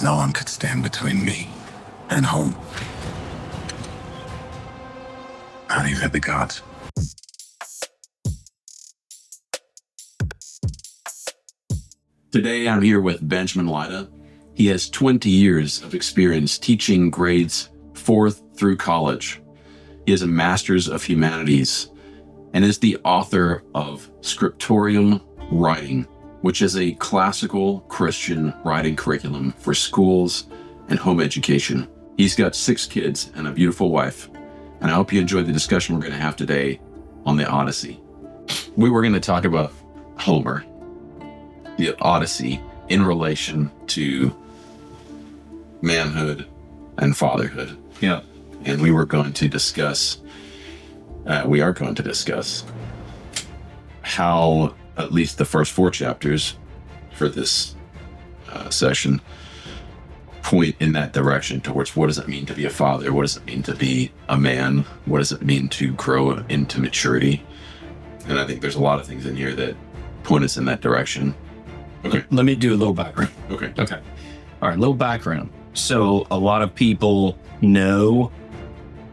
No one could stand between me and home. Not even the gods. Today I'm here with Benjamin Lyda. He has 20 years of experience teaching grades 4th through college. He has a Master's of Humanities and is the author of Scriptorium Writing, which is a classical Christian writing curriculum for schools and home education. He's got 6 kids and a beautiful wife, and I hope you enjoyed the discussion we're going to have today on the Odyssey. We were going to talk about Homer, the Odyssey, in relation to manhood and fatherhood. Yeah. And we are going to discuss how at least the first 4 chapters for this session point in that direction towards what does it mean to be a father? What does it mean to be a man? What does it mean to grow into maturity? And I think there's a lot of things in here that point us in that direction. Okay. Let me do a little background. Okay. All right, little background. So a lot of people know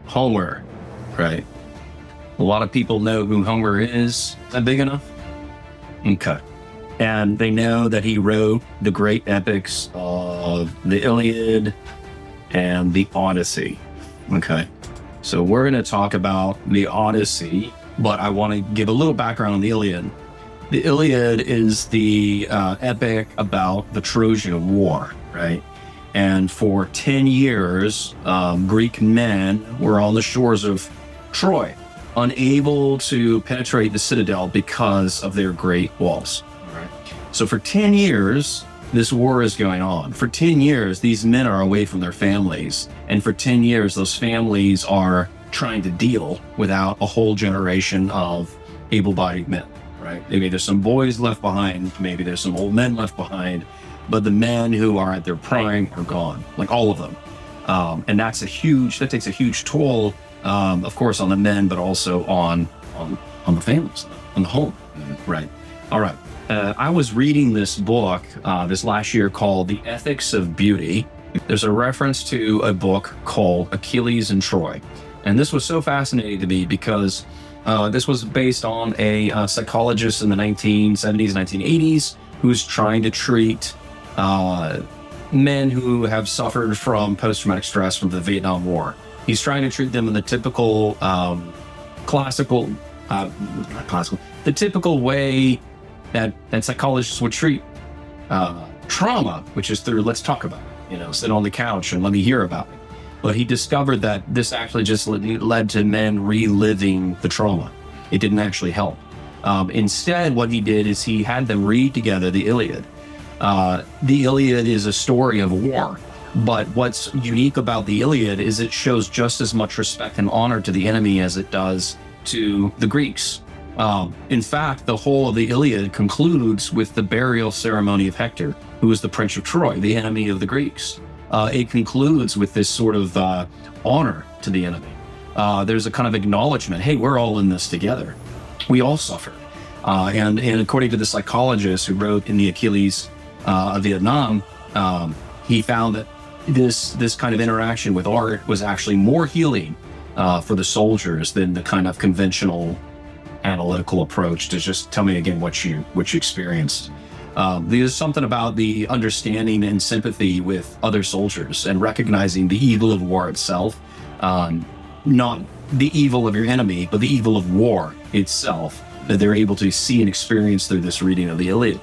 Homer, right? A lot of people know who Homer is. Is that big enough? Okay. And they know that he wrote the great epics of the Iliad and the Odyssey. Okay. So we're going to talk about the Odyssey, but I want to give a little background on the Iliad. The Iliad is the epic about the Trojan War, right? And for 10 years, Greek men were on the shores of Troy, unable to penetrate the citadel because of their great walls. Right. So for 10 years, this war is going on. For 10 years, these men are away from their families. And for 10 years, those families are trying to deal without a whole generation of able-bodied men. Right? Maybe there's some boys left behind, maybe there's some old men left behind, but the men who are at their prime are gone, like all of them. And that takes a huge toll, of course, on the men, but also on the families, on the home. Right. All right. I was reading this book this last year called The Ethics of Beauty. There's a reference to a book called Achilles and Troy. And this was so fascinating to me because this was based on a psychologist in the 1970s, 1980s, who's trying to treat men who have suffered from post-traumatic stress from the Vietnam War. He's trying to treat them in the typical the typical way that psychologists would treat trauma, which is through, let's talk about it, sit on the couch and let me hear about it. But he discovered that this actually just led to men reliving the trauma. It didn't actually help. Instead, what he did is he had them read together the Iliad. The Iliad is a story of war, but what's unique about the Iliad is it shows just as much respect and honor to the enemy as it does to the Greeks. In fact, the whole of the Iliad concludes with the burial ceremony of Hector, who is the Prince of Troy, the enemy of the Greeks. It concludes with this sort of honor to the enemy. There's a kind of acknowledgement, hey, we're all in this together. We all suffer. And according to the psychologist who wrote in the Achilles of Vietnam, he found that this kind of interaction with art was actually more healing for the soldiers than the kind of conventional analytical approach to just tell me again what you experienced. There's something about the understanding and sympathy with other soldiers and recognizing the evil of war itself, not the evil of your enemy, but the evil of war itself, that they're able to see and experience through this reading of the Iliad.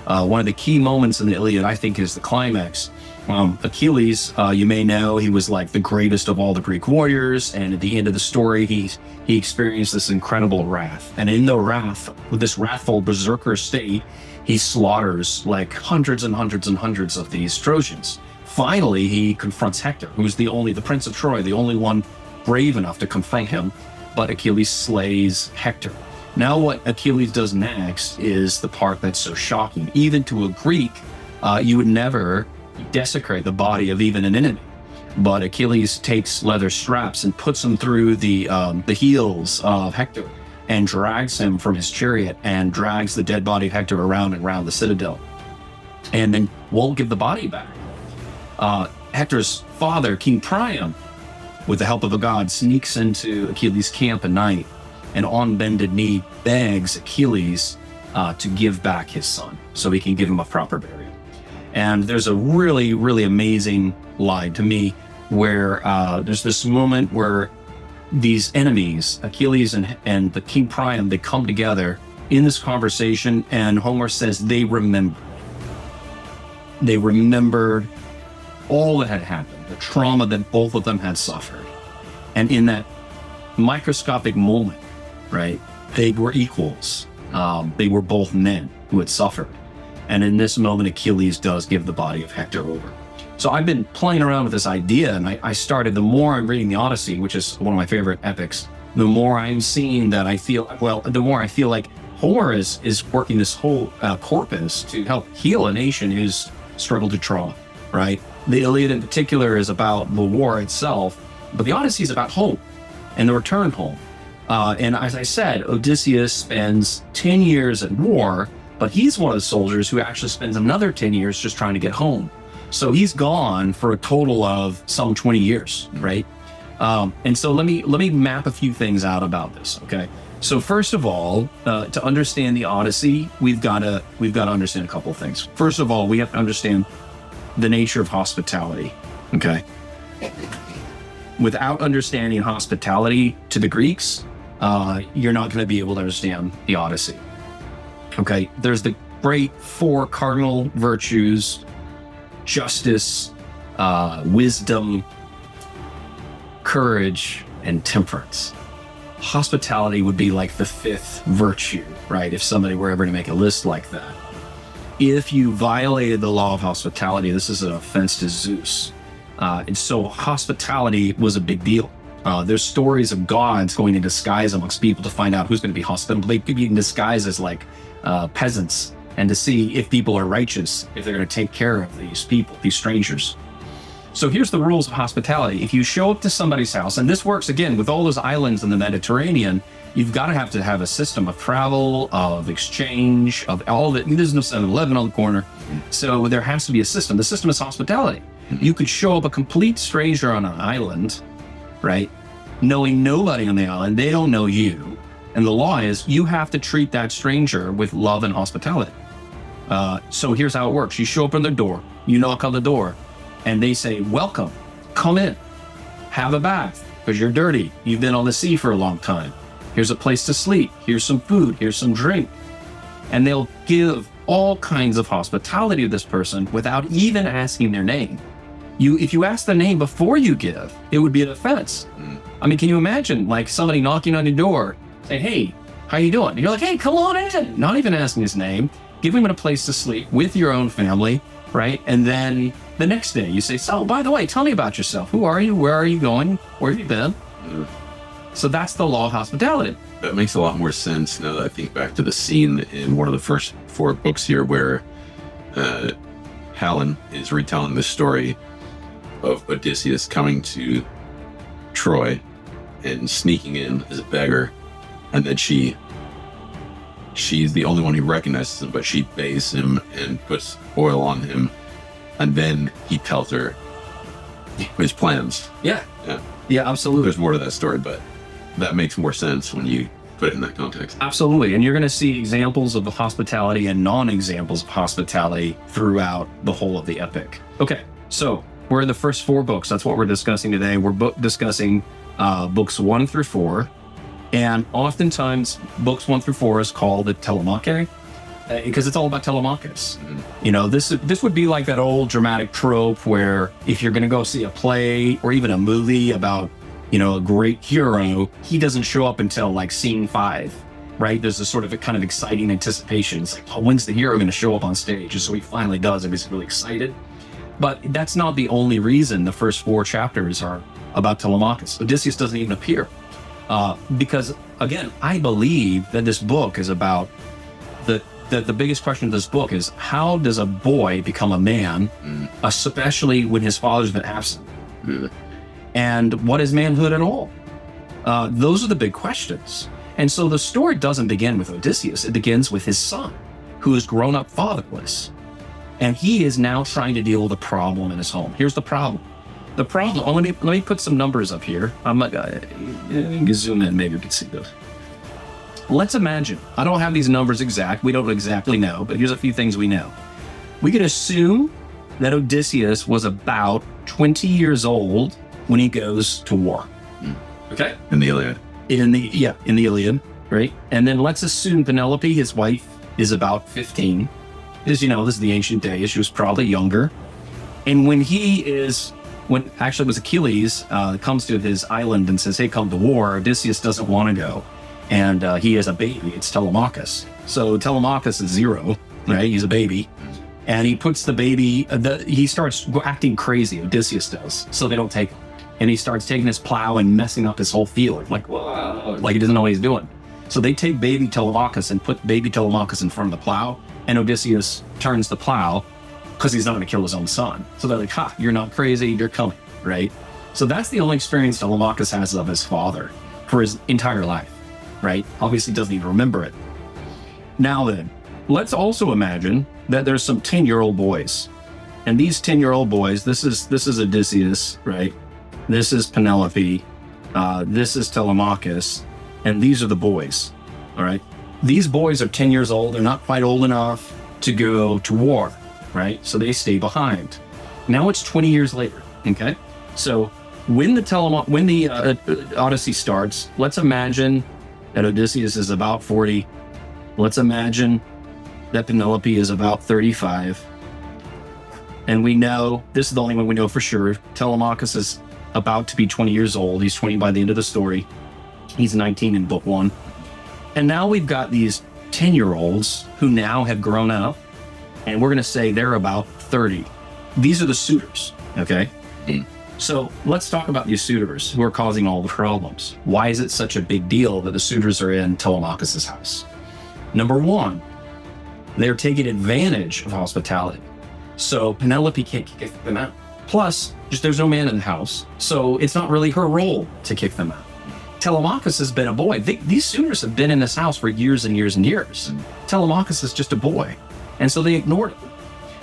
One of the key moments in the Iliad, I think, is the climax. Achilles, you may know, he was like the greatest of all the Greek warriors, and at the end of the story, he experienced this incredible wrath. And in the wrath, with this wrathful berserker state, he slaughters like hundreds and hundreds and hundreds of these Trojans. Finally, he confronts Hector, who's the Prince of Troy, the only one brave enough to confront him, but Achilles slays Hector. Now what Achilles does next is the part that's so shocking. Even to a Greek, you would never desecrate the body of even an enemy. But Achilles takes leather straps and puts them through the heels of Hector and drags him from his chariot and drags the dead body of Hector around and around the citadel, and then won't give the body back. Hector's father, King Priam, with the help of a god, sneaks into Achilles' camp at night and on bended knee begs Achilles to give back his son so he can give him a proper burial. And there's a really, really amazing line to me where there's this moment where these enemies, Achilles and the King Priam, they come together in this conversation, and Homer says they remembered. They remembered all that had happened, the trauma that both of them had suffered. And in that microscopic moment, right, they were equals. They were both men who had suffered. And in this moment, Achilles does give the body of Hector over. So I've been playing around with this idea, and I started, the more I'm reading the Odyssey, which is one of my favorite epics, the more I'm seeing that the more I feel like Homer is working this whole corpus to help heal a nation who's struggled to trauma, right? The Iliad in particular is about the war itself, but the Odyssey is about home and the return home. And as I said, Odysseus spends 10 years at war, but he's one of the soldiers who actually spends another 10 years just trying to get home. So he's gone for a total of some 20 years, right? And so let me map a few things out about this, okay? So first of all, to understand the Odyssey, we've got to understand a couple of things. First of all, we have to understand the nature of hospitality, okay? Without understanding hospitality to the Greeks, you're not going to be able to understand the Odyssey, okay? There's the great 4 cardinal virtues: justice, wisdom, courage, and temperance. Hospitality would be like the 5th virtue, right? If somebody were ever to make a list like that. If you violated the law of hospitality, this is an offense to Zeus. And so hospitality was a big deal. There's stories of gods going in disguise amongst people to find out who's going to be hospitable. They could be in disguise as like peasants, and to see if people are righteous, if they're going to take care of these people, these strangers. So here's the rules of hospitality. If you show up to somebody's house, and this works again with all those islands in the Mediterranean, you've got to have a system of travel, of exchange, of all that. There's no 7-Eleven on the corner. So there has to be a system. The system is hospitality. You could show up a complete stranger on an island, right? Knowing nobody on the island, they don't know you. And the law is you have to treat that stranger with love and hospitality. So here's how it works. You show up on their door, you knock on the door, and they say, welcome, come in, have a bath, because you're dirty. You've been on the sea for a long time. Here's a place to sleep. Here's some food. Here's some drink. And they'll give all kinds of hospitality to this person without even asking their name. If you ask the name before you give, it would be an offense. I mean, can you imagine like somebody knocking on your door saying, hey, how you doing? And you're like, hey, come on in. Not even asking his name, giving him a place to sleep with your own family, right? And then the next day you say, so by the way, tell me about yourself. Who are you? Where are you going? Where have you been? So that's the law of hospitality. That makes a lot more sense now that I think back to the scene in one of the first 4 books here where Helen is retelling the story of Odysseus coming to Troy and sneaking in as a beggar, and then she's the only one who recognizes him, but she bathes him and puts oil on him, and then he tells her his plans. Yeah, absolutely. There's more to that story, but that makes more sense when you put it in that context. Absolutely. And you're going to see examples of the hospitality and non-examples of hospitality throughout the whole of the epic. Okay, so we're in the first 4 books. That's what we're discussing today. We're discussing books 1 through 4. And oftentimes, books 1 through 4 is called the Telemachy, because it's all about Telemachus. You know, this would be like that old dramatic trope where if you're going to go see a play or even a movie about, you know, a great hero, he doesn't show up until like scene 5, right? There's a sort of a kind of exciting anticipation. It's like, oh, when's the hero going to show up on stage? And so he finally does, and he's really excited. But that's not the only reason the first 4 chapters are about Telemachus. Odysseus doesn't even appear. Because, again, I believe that this book is about the biggest question of this book is how does a boy become a man, especially when his father's been absent? And what is manhood at all? Those are the big questions. And so the story doesn't begin with Odysseus. It begins with his son, who has grown up fatherless. And he is now trying to deal with a problem in his home. Here's the problem. The problem, oh, let me put some numbers up here. I'm not gonna zoom in, maybe you can see those. Let's imagine, I don't have these numbers exact, we don't exactly know, but here's a few things we know. We can assume that Odysseus was about 20 years old when he goes to war. Okay? In the Iliad. In the Iliad, right? And then let's assume Penelope, his wife, is about 15. As you know, this is the ancient days, she was probably younger. And when actually it was Achilles, comes to his island and says, hey, come to war, Odysseus doesn't want to go. And he has a baby, it's Telemachus. So Telemachus is 0, right? He's a baby. And he puts the baby, he starts acting crazy, Odysseus does, so they don't take him. And he starts taking his plow and messing up his whole field, like, whoa, like he doesn't know what he's doing. So they take baby Telemachus and put baby Telemachus in front of the plow, and Odysseus turns the plow because he's not going to kill his own son. So they're like, ha, you're not crazy, you're coming, right? So that's the only experience Telemachus has of his father for his entire life, right? Obviously doesn't even remember it. Now then, let's also imagine that there's some 10-year-old boys. And these 10-year-old boys, this is Odysseus, right? This is Penelope. This is Telemachus. And these are the boys, all right? These boys are 10 years old. They're not quite old enough to go to war, right? So they stay behind. Now it's 20 years later, okay? So when the Odyssey starts, let's imagine that Odysseus is about 40. Let's imagine that Penelope is about 35. And we know, this is the only one we know for sure, Telemachus is about to be 20 years old. He's 20 by the end of the story. He's 19 in book 1. And now we've got these 10-year-olds who now have grown up, and we're going to say they're about 30. These are the suitors, okay? So let's talk about these suitors who are causing all the problems. Why is it such a big deal that the suitors are in Telemachus' house? Number 1, they're taking advantage of hospitality. So Penelope can't kick them out. Plus, just there's no man in the house, so it's not really her role to kick them out. Telemachus has been a boy. These suitors have been in this house for years and years and years. Telemachus is just a boy. And so they ignored him.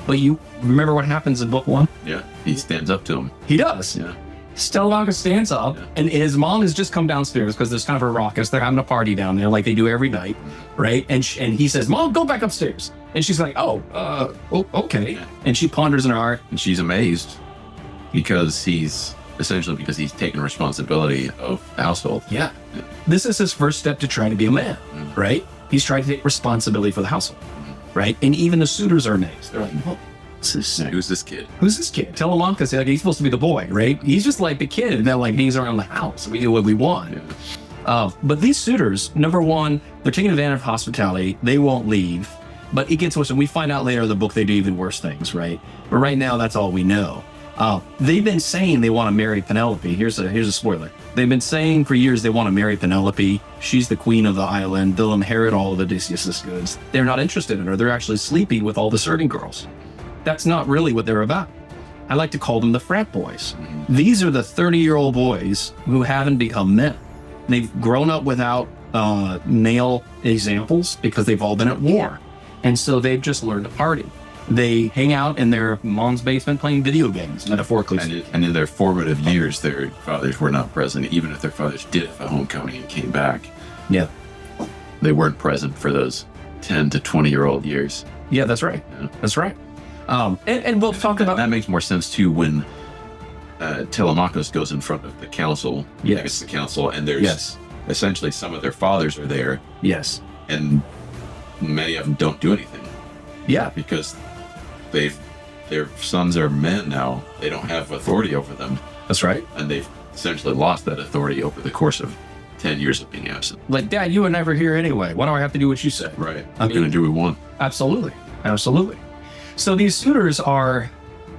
But you remember what happens in book 1? Yeah, he stands up to him. He does. Yeah. Telemachus stands up, and his mom has just come downstairs because there's kind of a raucous. They're having a party down there like they do every night, right? And he says, Mom, go back upstairs. And she's like, okay. And she ponders in her heart. And she's amazed because he's taken responsibility of the household. Yeah. This is his first step to trying to be a man, right? He's trying to take responsibility for the household, right? And even the suitors are amazed. They're like, oh, who's this kid? Who's this kid? Telemachus, like, he's supposed to be the boy, right? He's just like the kid, and then like he's around the house. We do what we want. Yeah. But these suitors, number 1, they're taking advantage of hospitality. They won't leave. But it gets worse, and we find out later in the book they do even worse things, right? But right now, that's all we know. They've been saying they want to marry Penelope. Here's a spoiler. They've been saying for years they want to marry Penelope. She's the queen of the island. They'll inherit all of Odysseus' goods. They're not interested in her. They're actually sleeping with all the serving girls. That's not really what they're about. I like to call them the frat boys. These are the 30-year-old boys who haven't become men. They've grown up without male examples because they've all been at war. And so they've just learned to party. They hang out in their mom's basement playing video games, metaphorically. And in their formative years, their fathers were not present, even if their fathers did have a homecoming and came back. Yeah. They weren't present for those 10 to 20-year-old years. Yeah, that's right. Yeah. That's right. And we'll talk about... That makes more sense, too, when Telemachus goes in front of the council. Yes. The council, and there's essentially some of their fathers are there. Yes. And many of them don't do anything. Yeah. Because their sons are men now. They don't have authority over them. That's right. And they've essentially lost that authority over the course of 10 years of being absent. Like, Dad, you were never here anyway. Why do I have to do what you say? Right. I'm going to do what we want. Absolutely. Absolutely. So these suitors are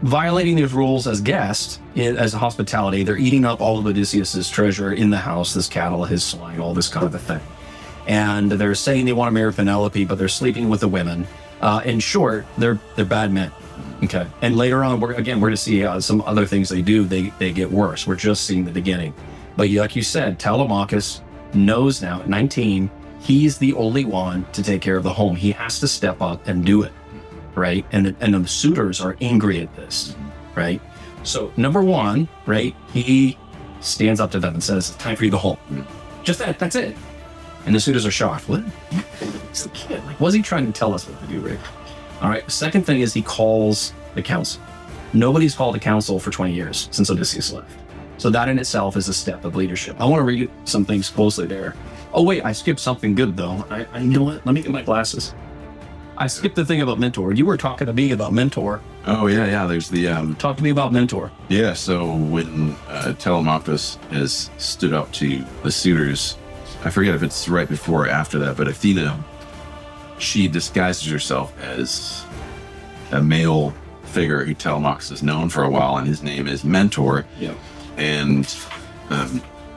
violating these rules as guests, as hospitality. They're eating up all of Odysseus' treasure in the house, his cattle, his swine, all this kind of a thing. And they're saying they want to marry Penelope, but they're sleeping with the women. In short, they're bad men. Okay. And later on, we're going to see some other things they do. They get worse. We're just seeing the beginning. But like you said, Telemachus knows now at 19, he's the only one to take care of the home. He has to step up and do it. right? And the suitors are angry at this, right? So number one, right, he stands up to them and says, "It's time for you to go home." Just that's it. And the suitors are shocked. What? He's a kid. Like, what's he trying to tell us what to do, Rick? All right. The second thing is he calls the council. Nobody's called a council for 20 years since Odysseus left. So that in itself is a step of leadership. I want to read some things closely there. Oh, wait, I skipped something good, though. You know what? Let me get my glasses. I skipped the thing about mentor. You were talking to me about mentor. Oh, yeah. There's the... Talk to me about mentor. Yeah, so when Telemachus has stood up to the suitors, I forget if it's right before or after that, but Athena, she disguises herself as a male figure who Telemachus has known for a while, and his name is Mentor. Yeah. And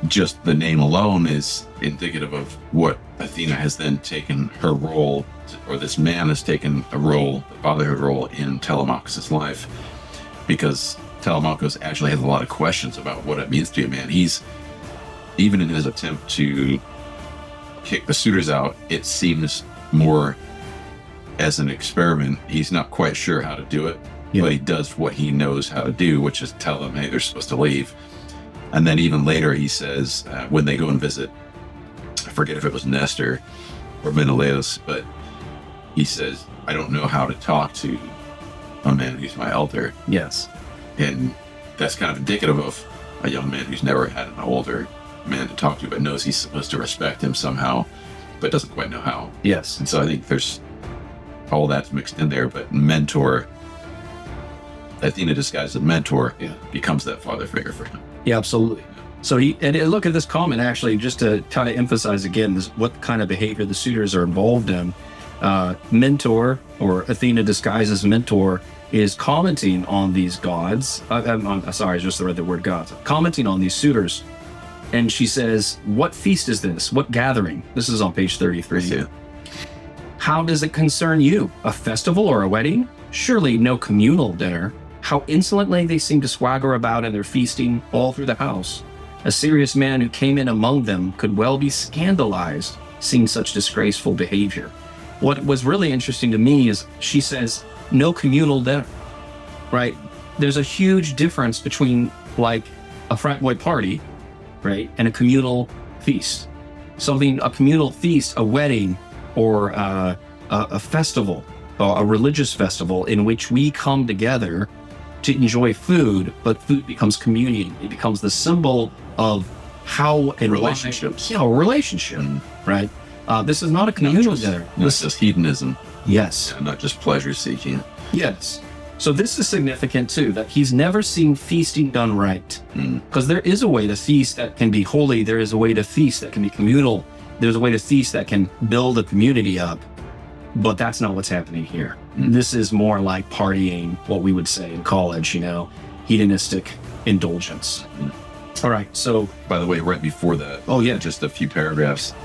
just the name alone is indicative of what Athena has then taken her role, or this man has taken a role, the fatherhood role in Telemachus' life, because Telemachus actually has a lot of questions about what it means to be a man. He's, even in his attempt to kick the suitors out, it seems more as an experiment. He's not quite sure how to do it, but he does what he knows how to do, which is tell them, hey, they're supposed to leave. And then even later he says, when they go and visit, I forget if it was Nestor or Menelaus, but he says, I don't know how to talk to a man who's my elder. Yes. And that's kind of indicative of a young man who's never had an older man to talk to, but knows he's supposed to respect him somehow, but doesn't quite know how. Yes. And so I think there's all that's mixed in there, but mentor, Athena disguised as mentor, becomes that father figure for him. Yeah, absolutely. So look at this comment, actually, just to kind of emphasize again this, what kind of behavior the suitors are involved in. Mentor, or Athena disguised as mentor, is commenting on these gods. I'm sorry, I just read the word gods. Commenting on these suitors. And she says, what feast is this? What gathering? This is on page 33. Yeah. How does it concern you? A festival or a wedding? Surely no communal dinner. How insolently they seem to swagger about in their feasting all through the house. A serious man who came in among them could well be scandalized seeing such disgraceful behavior. What was really interesting to me is she says, no communal dinner, right? There's a huge difference between like a frat boy party, right, and a communal feast. A communal feast, a wedding, or a festival, or a religious festival in which we come together to enjoy food, but food becomes communion. It becomes the symbol of how and relationships. A relationship, right? This is not a communal dinner. This is hedonism. Yes. And not just pleasure seeking. Yes. So this is significant too, that he's never seen feasting done right. Because there is a way to feast that can be holy. There is a way to feast that can be communal. There's a way to feast that can build a community up. But that's not what's happening here. This is more like partying, what we would say in college, hedonistic indulgence. All right, so... By the way, right before that, just a few paragraphs,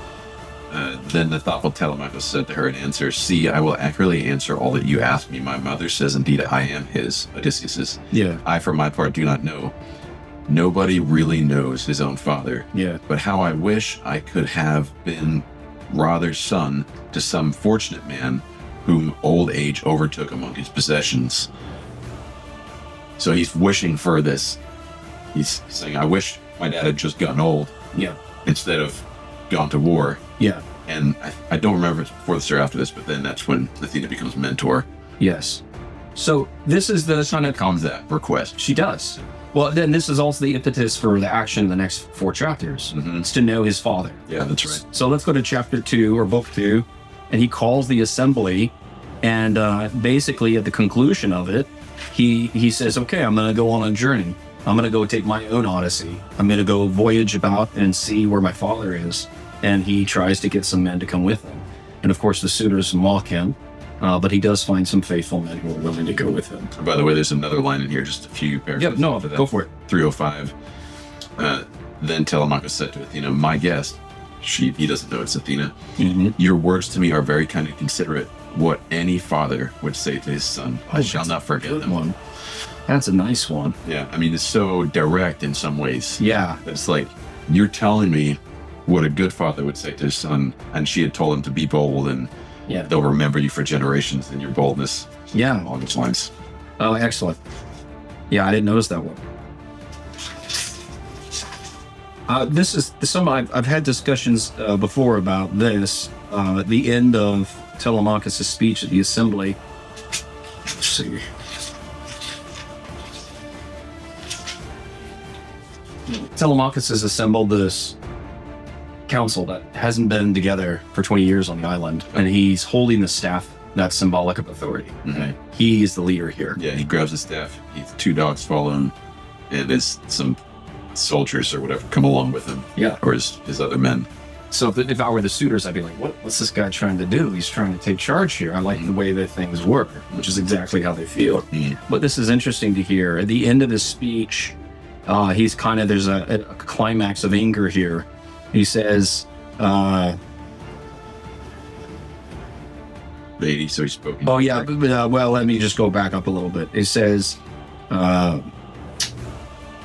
then the thoughtful Telemachus said to her in answer, see, I will accurately answer all that you ask me. My mother says, indeed, I am his, Odysseus's. Yeah. I, for my part, do not know. Nobody really knows his own father. Yeah. But how I wish I could have been rather son to some fortunate man whom old age overtook among his possessions. So he's wishing for this. He's saying, I wish my dad had just gotten old. Yeah. Instead of gone to war. Yeah. And I don't remember if it's before this or after this, but then that's when Athena becomes mentor. Yes. So this is the kind of... Comes that request. She does. Well, then this is also the impetus for the action in the next 4 chapters. It's to know his father. Yeah, that's right. So let's go to chapter 2 or book 2, and he calls the assembly, and basically at the conclusion of it, he says, okay, I'm going to go on a journey. I'm going to go take my own Odyssey. I'm going to go voyage about and see where my father is. And he tries to get some men to come with him. And of course, the suitors mock him, but he does find some faithful men who are willing to go with him. By the way, there's another line in here, just a few paragraphs. Yeah, no, go for it. 305. Then Telemachus said to Athena, my guest, he doesn't know it's Athena, your words to me are very kind and considerate. What any father would say to his son, I shall not forget them. One. That's a nice one. Yeah, I mean, it's so direct in some ways. Yeah. It's like, you're telling me what a good father would say to his son, and she had told him to be bold, and they'll remember you for generations, and your boldness Yeah. along those lines. Oh, excellent. Yeah, I didn't notice that one. This is some I've had discussions before about this. At the end of Telemachus' speech at the assembly. Let's see. Telemachus has assembled this council that hasn't been together for 20 years on the island, and he's holding the staff that's symbolic of authority. Mhm. He is the leader here. Yeah, he grabs his staff. Two dogs follow him, and there's some soldiers or whatever come along with him. Yeah. Or his other men. So if I were the suitors, I'd be like, what's this guy trying to do? He's trying to take charge here. I like the way that things work, which is exactly how they feel. Mm. But this is interesting to hear. At the end of his speech, he's kind of, there's a climax of anger here. He says, Lady, so he's spoken. oh yeah, well, let me just go back up a little bit. It says,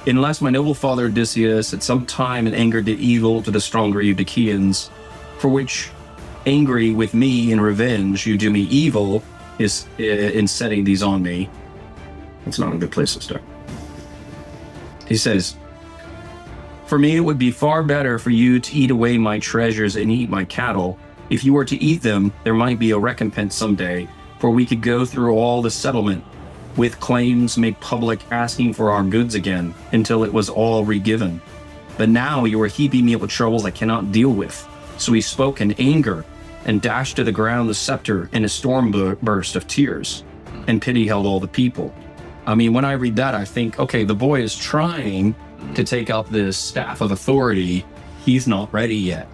unless my noble father Odysseus at some time in anger did evil to the stronger Eutychians, for which angry with me in revenge you do me evil is in setting these on me. It's not a good place to start. He says, for me it would be far better for you to eat away my treasures and eat my cattle. If you were to eat them, there might be a recompense someday, for we could go through all the settlement with claims made public asking for our goods again until it was all re-given. But now you are heaping me up with troubles I cannot deal with. So he spoke in anger and dashed to the ground the scepter in a storm burst of tears, and pity held all the people. I mean, when I read that, I think, okay, the boy is trying to take up this staff of authority. He's not ready yet.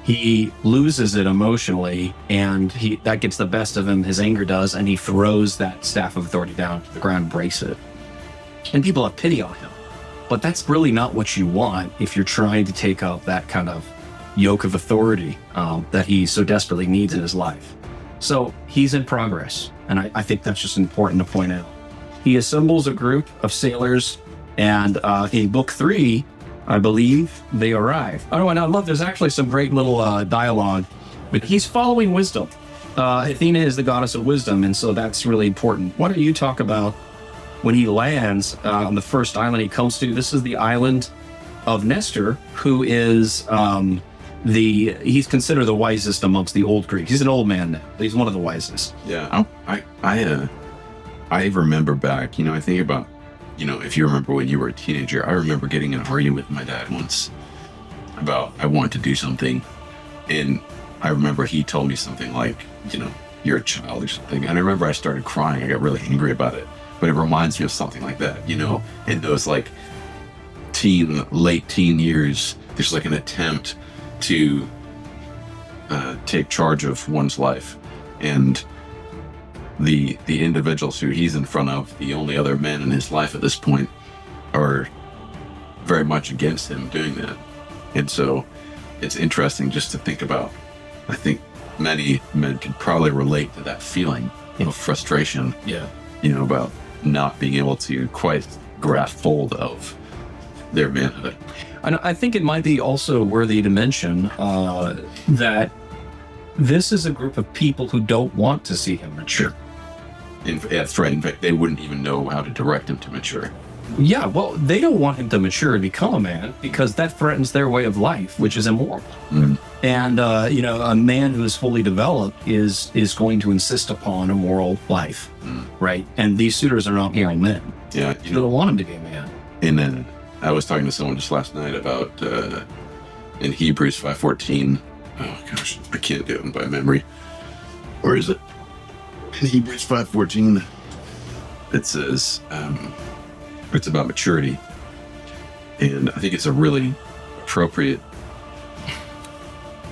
He loses it emotionally, and that gets the best of him. His anger does, and he throws that staff of authority down to the ground, breaks it. And people have pity on him. But that's really not what you want if you're trying to take up that kind of yoke of authority that he so desperately needs in his life. So he's in progress, and I think that's just important to point out. He assembles a group of sailors, and in book 3, I believe they arrive. Oh, and I love, there's actually some great little dialogue, but he's following wisdom. Athena is the goddess of wisdom, and so that's really important. Why don't you talk about when he lands on the first island he comes to? This is the island of Nestor, who is he's considered the wisest amongst the old Greeks. He's an old man now, but he's one of the wisest. Yeah, I remember back, I think about, if you remember when you were a teenager, I remember getting in an argument with my dad once about I wanted to do something. And I remember he told me something like, you're a child or something. And I remember I started crying. I got really angry about it. But it reminds me of something like that, in those like late teen years, there's like an attempt to take charge of one's life. And the individuals who he's in front of, the only other men in his life at this point, are very much against him doing that. And so it's interesting just to think about. I think many men could probably relate to that feeling of frustration. Yeah. About not being able to quite grasp hold of their manhood. And I think it might be also worthy to mention that this is a group of people who don't want to see him mature. In fact, they wouldn't even know how to direct him to mature. Yeah, well, they don't want him to mature and become a man because that threatens their way of life, which is immoral. Mm. And, a man who is fully developed is going to insist upon a moral life, right? And these suitors are not young men. Yeah. They don't want him to be a man. And then I was talking to someone just last night about in Hebrews 5:14. Oh gosh, I can't do it by memory. Where is it? In Hebrews 5:14, it says it's about maturity, and I think it's a really appropriate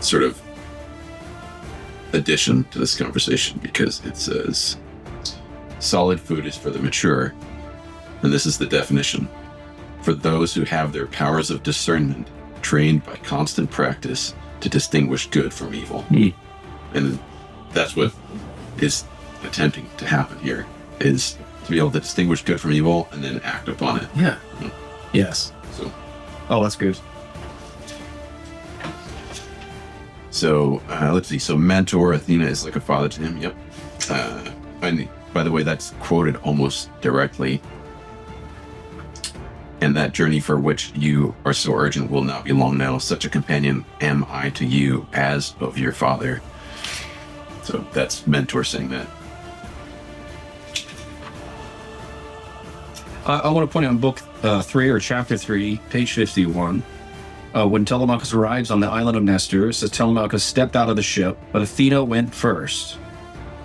sort of addition to this conversation, because it says solid food is for the mature, and this is the definition: for those who have their powers of discernment trained by constant practice to distinguish good from evil. And that's what is attempting to happen here, is to be able to distinguish good from evil and then act upon it. Yeah. Yes. So, that's good. So let's see. So mentor, Athena is like a father to him. Yep. And By the way, that's quoted almost directly. And that journey for which you are so urgent will not be long now. Such a companion am I to you as of your father. So that's Mentor saying that. I want to point out in book 3 or chapter 3, page 51, when Telemachus arrives on the island of Nestor, it says Telemachus stepped out of the ship, but Athena went first.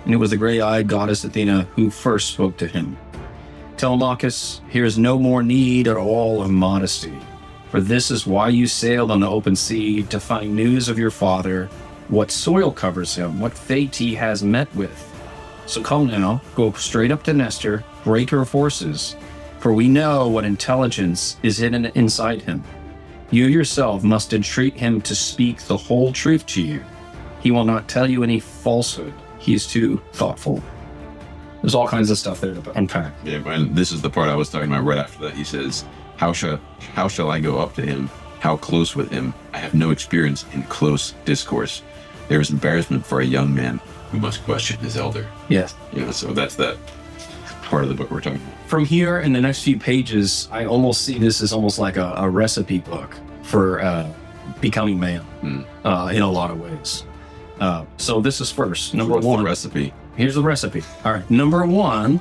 And it was the gray-eyed goddess Athena who first spoke to him. Telemachus, here is no more need at all of modesty, for this is why you sailed on the open sea, to find news of your father, what soil covers him, what fate he has met with. So come now, go straight up to Nestor, break your forces, for we know what intelligence is hidden inside him. You yourself must entreat him to speak the whole truth to you. He will not tell you any falsehood. He is too thoughtful. There's all kinds of stuff there to unpack. Yeah, and this is the part I was talking about right after that. He says, how shall I go up to him? How close with him? I have no experience in close discourse. There is embarrassment for a young man who must question his elder. Yes. So that's that part of the book we're talking about. From here in the next few pages, I almost see this as almost like a recipe book for becoming man in a lot of ways. So this is first. Number one. The recipe. Here's the recipe. All right. Number one,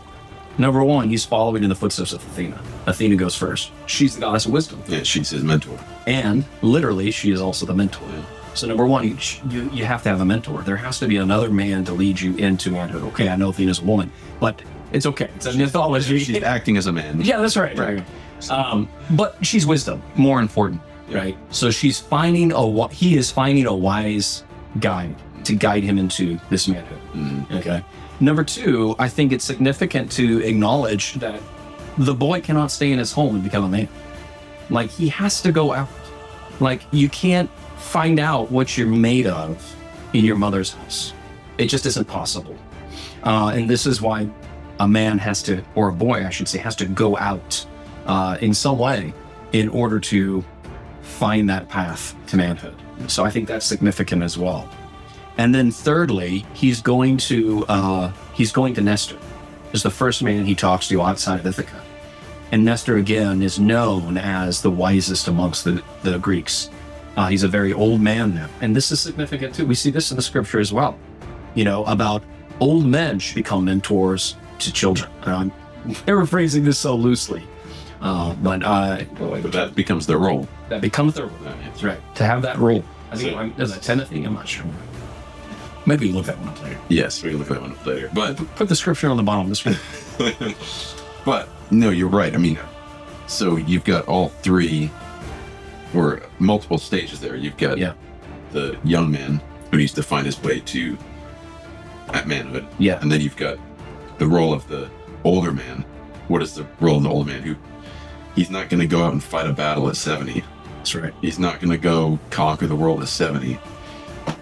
he's following in the footsteps of Athena. Athena goes first. She's the goddess of wisdom. Yeah, she's his mentor. And literally, she is also the mentor. Yeah. So number one, you have to have a mentor. There has to be another man to lead you into manhood. Okay, I know Athena's a woman, but it's okay. It's a mythology. She's acting as a man. Yeah, that's right. But she's wisdom, more important, right? So he is finding a wise guide to guide him into this manhood. Okay. Number two, I think it's significant to acknowledge that the boy cannot stay in his home and become a man. Like, he has to go out. Like, you can't find out what you're made of in your mother's house. It just isn't possible. And this is why a man has to, or a boy, I should say, has to go out in some way in order to find that path to manhood. So I think that's significant as well. And then thirdly, he's going to Nestor. Is the first man he talks to outside of Ithaca. And Nestor, again, is known as the wisest amongst the Greeks. He's a very old man now. And this is significant too. We see this in the scripture as well, about old men should become mentors to children. I'm paraphrasing this so loosely. But that becomes their role. That becomes their role. That's right. To have that role. I think, is that Timothy? I'm not sure. Maybe look that one up later. Yes, we can look that one up later. But put the scripture on the bottom of the screen. But no, you're right. I mean, so you've got all three or multiple stages there. You've got the young man who needs to find his way to that manhood. Yeah. And then you've got the role of the older man. What is the role of the older man who he's not going to go out and fight a battle at 70. That's right. He's not going to go conquer the world at 70.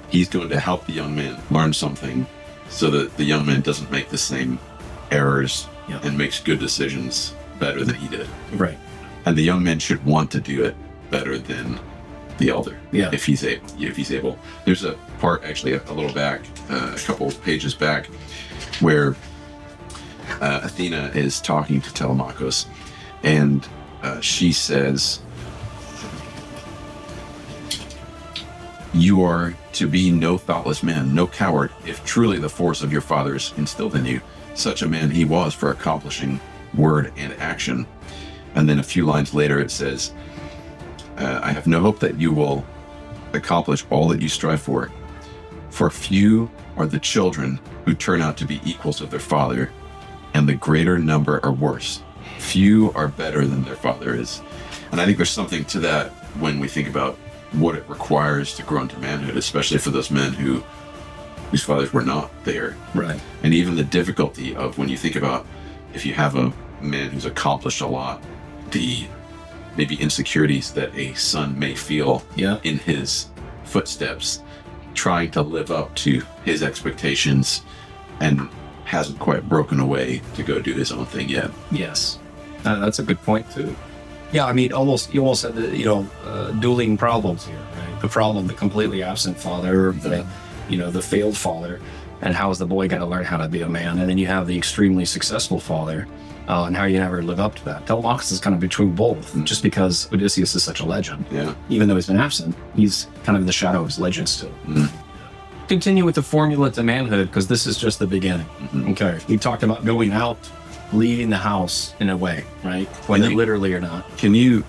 He's going to help the young man learn something so that the young man doesn't make the same errors and makes good decisions better than he did. Right. And the young man should want to do it better than the elder. Yeah. If he's able. There's a part actually a little back, a couple pages back, where Athena is talking to Telemachus, and she says, "You are to be no thoughtless man, no coward, if truly the force of your fathers instilled in you. Such a man he was for accomplishing word and action." And then a few lines later it says, "I have no hope that you will accomplish all that you strive for few are the children who turn out to be equals of their father, and the greater number are worse. Few are better than their father is." And I think there's something to that when we think about what it requires to grow into manhood, especially for those men whose fathers were not there. Right. And even the difficulty of when you think about if you have a man who's accomplished a lot, the maybe insecurities that a son may feel in his footsteps, trying to live up to his expectations and hasn't quite broken away to go do his own thing yet. Yes. That's a good point too. Yeah, I mean, you almost had the, dueling problems here, right? The problem, the completely absent father, the failed father, and how is the boy going to learn how to be a man? And then you have the extremely successful father, and how you never live up to that. Telemachus is kind of between both, just because Odysseus is such a legend. Yeah. Even though he's been absent, he's kind of in the shadow of his legend still. Continue with the formula to manhood, because this is just the beginning. Okay. We talked about going out, leaving the house in a way, right? Whether literally or not. Can you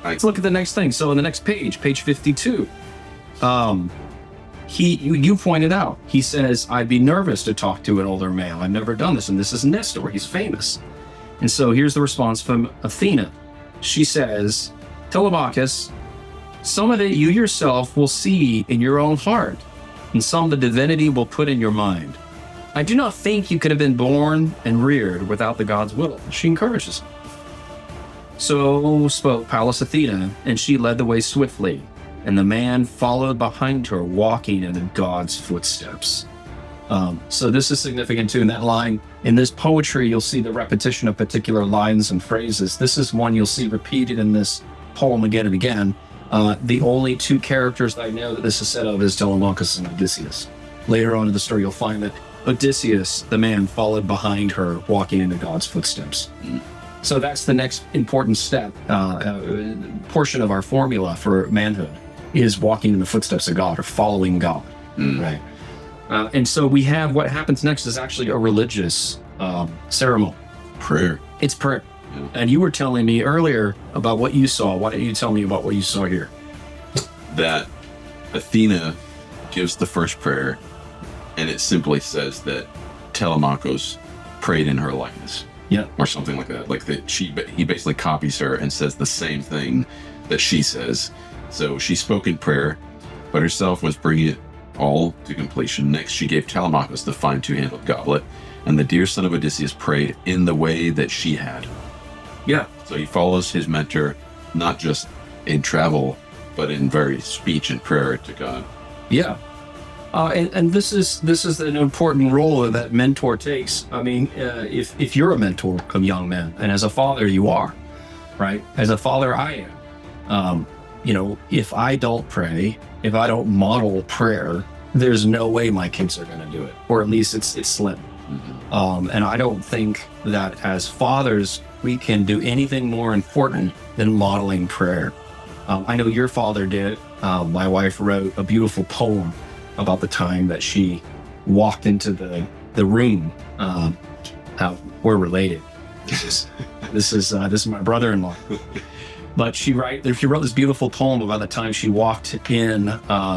Let's look at the next thing. So in the next page 52, you pointed out, he says, I'd be nervous to talk to an older male. I've never done this. And this is Nestor. He's famous. And so here's the response from Athena. She says, Telemachus, some of it you yourself will see in your own heart, and some the divinity will put in your mind. I do not think you could have been born and reared without the god's will. She encourages him. So spoke Pallas Athena, and she led the way swiftly, and the man followed behind her, walking in the god's footsteps. So this is significant too. In that line, in this poetry, you'll see the repetition of particular lines and phrases. This is one you'll see repeated in this poem again and again. The only two characters that I know that this is said of is Telemachus and Odysseus. Later on in the story, you'll find that Odysseus, the man, followed behind her, walking into God's footsteps. So that's the next important step, portion of our formula for manhood, is walking in the footsteps of God, or following God. Right. And so we have, what happens next is actually a religious ceremony. prayer? It's prayer. And you were telling me earlier about what you saw. Why don't you tell me about what you saw here? That Athena gives the first prayer, and it simply says that Telemachus prayed in her likeness. Yeah. Or something like that. Like that he basically copies her and says the same thing that she says. So she spoke in prayer, but herself was bringing it all to completion. Next, she gave Telemachus the fine two-handled goblet, and the dear son of Odysseus prayed in the way that she had. Yeah. So he follows his mentor, not just in travel, but in very speech and prayer to God. Yeah. And this is an important role that mentor takes. I mean, if you're a mentor of young men, and as a father you are, right? As a father I am. If I don't pray, if I don't model prayer, there's no way my kids are going to do it, or at least it's slim. And I don't think that as fathers we can do anything more important than modeling prayer. I know your father did. My wife wrote a beautiful poem about the time that she walked into the room. We're related. This is my brother-in-law. But she wrote this beautiful poem about the time she walked in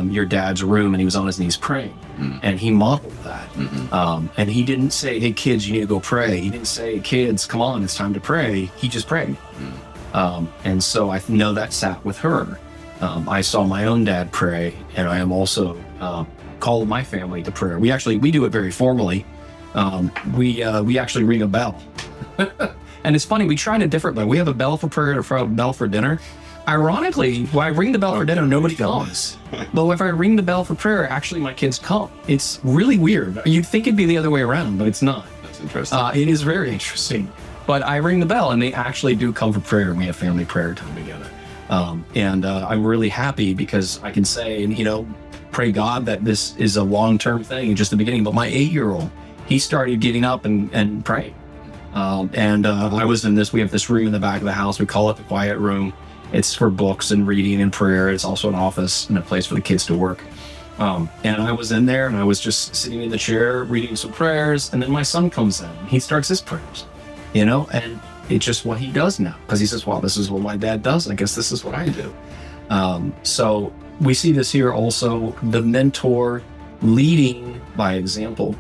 your dad's room and he was on his knees praying. And he modeled that. And he didn't say, hey, kids, you need to go pray. He didn't say, kids, come on, it's time to pray. He just prayed. And so I know that sat with her. I saw my own dad pray, and I am also called my family to prayer. We do it very formally. We actually ring a bell. And it's funny, we tried it differently. We have a bell for prayer and a bell for dinner. Ironically, when I ring the bell for dinner, nobody comes. But if I ring the bell for prayer, actually my kids come. It's really weird. You'd think it'd be the other way around, but it's not. That's interesting. It is very interesting. But I ring the bell, and they actually do come for prayer, and we have family prayer time together. And I'm really happy because I can say, pray God that this is a long-term thing, just the beginning. But my 8-year-old, he started getting up and praying. I was in this, we have this room in the back of the house. We call it the quiet room. It's for books and reading and prayer. It's also an office and a place for the kids to work. And I was in there, and I was just sitting in the chair reading some prayers. And then my son comes in. He starts his prayers, and it's just what he does now. Because he says, well, this is what my dad does. I guess this is what I do. So we see this here also, the mentor leading by example,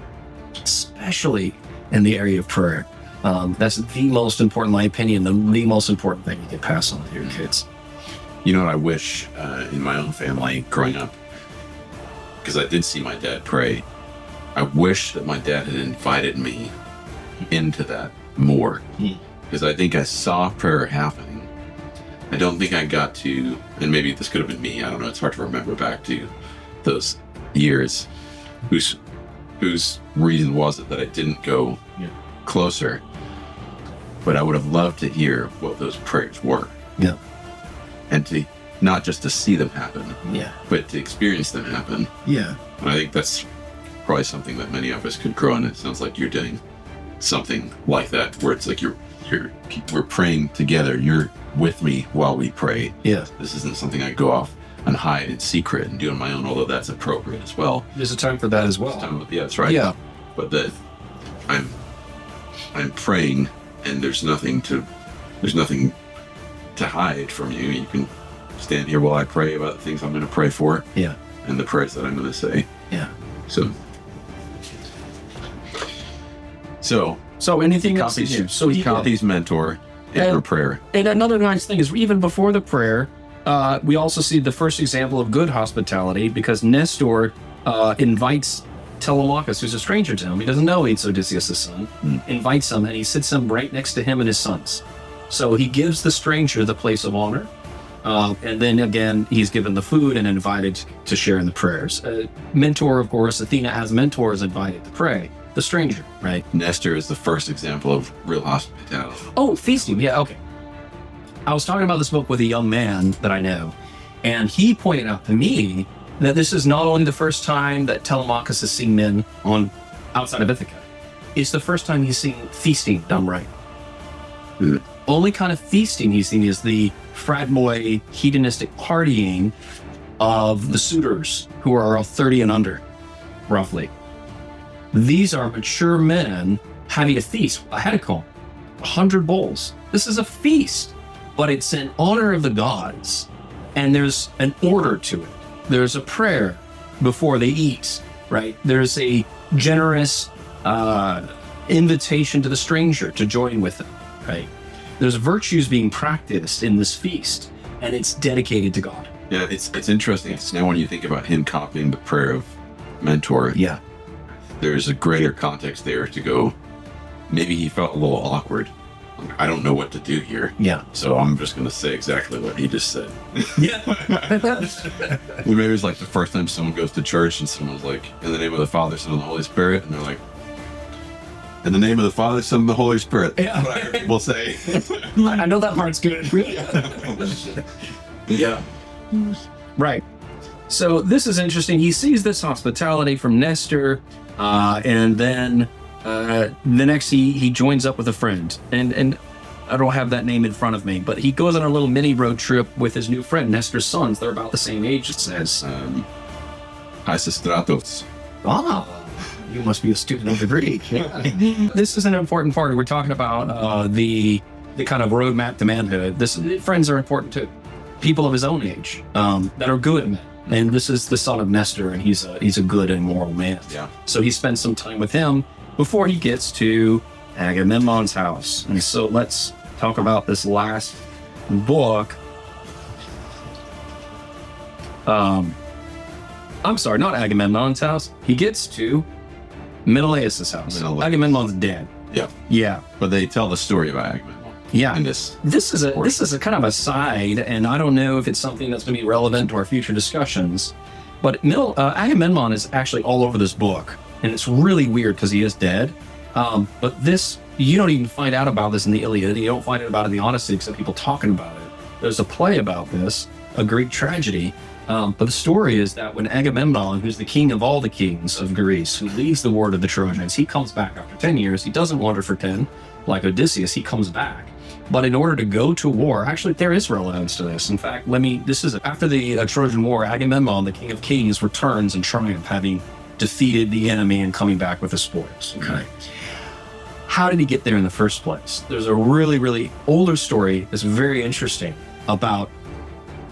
especially in the area of prayer. That's the most important, in my opinion, the most important thing you can pass on to your kids. You know what I wish in my own family growing up, because I did see my dad pray, I wish that my dad had invited me into that more, because I think I saw prayer happening. I don't think I got to, and maybe this could have been me, I don't know, it's hard to remember back to those years, whose reason was it that I didn't go closer. But I would have loved to hear what those prayers were. Yeah. And to not just to see them happen, yeah, but to experience them happen. Yeah. And I think that's probably something that many of us could grow in. It sounds like you're doing something like that, where it's like we're praying together. You're with me while we pray. Yeah. This isn't something I go off and hide in secret and do on my own, although that's appropriate as well. There's a time for that as well. Yeah, that's right. Yeah. But that I'm praying, and there's nothing to hide from you. You can stand here while I pray about the things I'm going to pray for. Yeah. And the prayers that I'm going to say. Yeah. So anything else? he copies mentor and prayer. And another nice thing is, even before the prayer, we also see the first example of good hospitality, because Nestor invites Telemachus, who's a stranger to him. He doesn't know it's Odysseus' son. Invites him, and he sits him right next to him and his sons. So he gives the stranger the place of honor. And then again, he's given the food and invited to share in the prayers. Mentor, of course, Athena as mentor is invited to pray. The stranger, right? Nestor is the first example of real hospitality. Oh, feasting. Yeah, okay. I was talking about this book with a young man that I know, and he pointed out to me that this is not only the first time that Telemachus has seen men outside of Ithaca, it's the first time he's seen feasting done right. Only kind of feasting he's seen is the frat boy hedonistic partying of the suitors, who are 30 and under, roughly. These are mature men having a feast, a hecatomb, 100 bowls. This is a feast, but it's in honor of the gods, and there's an order to it. There's a prayer before they eat, right? There's a generous invitation to the stranger to join with them, right? There's virtues being practiced in this feast, and it's dedicated to God. Yeah, it's interesting. Now when you think about him copying the prayer of mentor, Yeah. there's a greater context there to go, maybe he felt a little awkward. I don't know what to do here. Yeah. So I'm just going to say exactly what he just said. Yeah. Maybe it was like the first time someone goes to church and someone's like, in the name of the Father, Son, and the Holy Spirit. And they're like, in the name of the Father, Son, and the Holy Spirit. Yeah. What I heard people say. I know that part's good. Yeah. Right. So this is interesting. He sees this hospitality from Nestor, and then the next he joins up with a friend. And I don't have that name in front of me, but he goes on a little mini road trip with his new friend, Nestor's sons. They're about the same age, it says. Isistratos. Ah, you must be a student of the Greek. This is an important part. We're talking about the kind of roadmap to manhood. Friends are important too. People of his own age that are good men. And this is the son of Nestor, and he's a good and moral man. Yeah. So he spends some time with him before he gets to Agamemnon's house. And so let's talk about this last book. I'm sorry, not Agamemnon's house. He gets to Menelaus' house. Agamemnon's dead. Yeah. Yeah. But they tell the story about Agamemnon. Yeah. In This is a kind of a side, and I don't know if it's something that's going to be relevant to our future discussions. But Agamemnon is actually all over this book, and it's really weird because he is dead. But this, you don't even find out about this in the Iliad. You don't find out about it in the Odyssey except people talking about it. There's a play about this, a Greek tragedy. But the story is that when Agamemnon, who's the king of all the kings of Greece, who leads the war to the Trojans, he comes back after 10 years. He doesn't wander for 10 like Odysseus. He comes back. But in order to go to war, actually, there is relevance to this. In fact, after the Trojan War, Agamemnon, the king of kings, returns in triumph, having defeated the enemy and coming back with the spoils. Okay. How did he get there in the first place? There's a really, really older story that's very interesting about